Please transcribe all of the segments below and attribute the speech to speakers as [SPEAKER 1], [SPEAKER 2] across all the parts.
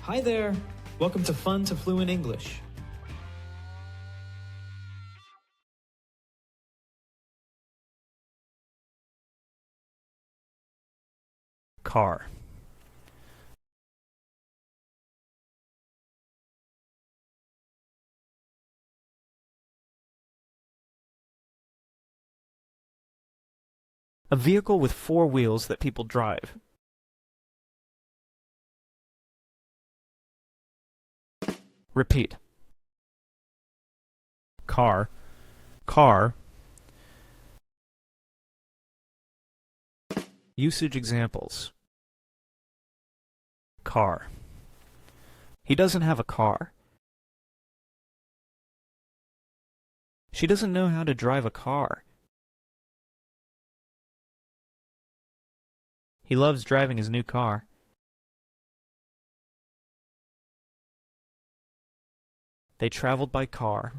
[SPEAKER 1] Hi there! Welcome to Fun to Fluent English.
[SPEAKER 2] Car. A vehicle with four wheels that people drive. Repeat. Car. Car. Usage examples. Car. He doesn't have a car. She doesn't know how to drive a car. He loves driving his new car. They traveled by car.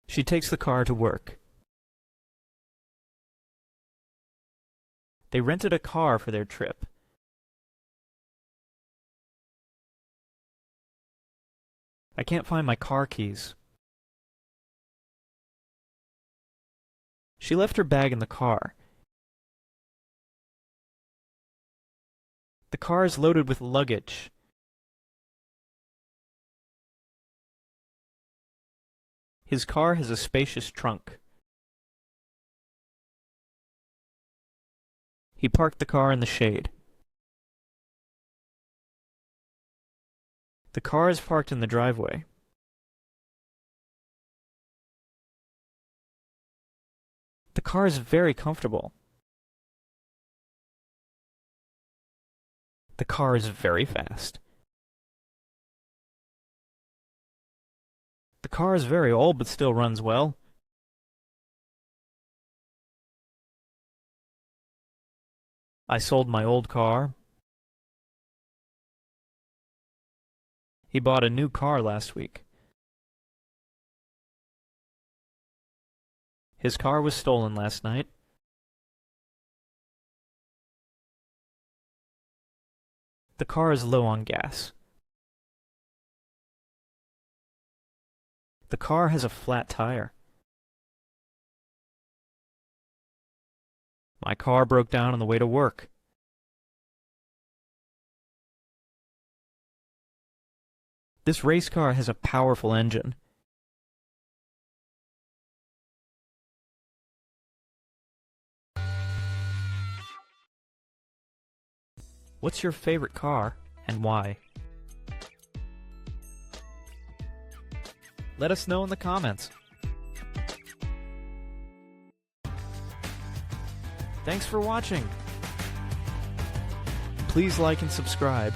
[SPEAKER 2] She takes the car to work. They rented a car for their trip. I can't find my car keys. She left her bag in the car. The car is loaded with luggage. His car has a spacious trunk. He parked the car in the shade. The car is parked in the driveway. The car is very comfortable. The car is very fast. The car is very old but still runs well. I sold my old car. He bought a new car last week. His car was stolen last night. The car is low on gas. The car has a flat tire. My car broke down on the way to work. This race car has a powerful engine. What's your favorite car and why? Let us know in the comments. Thanks for watching. Please like and subscribe.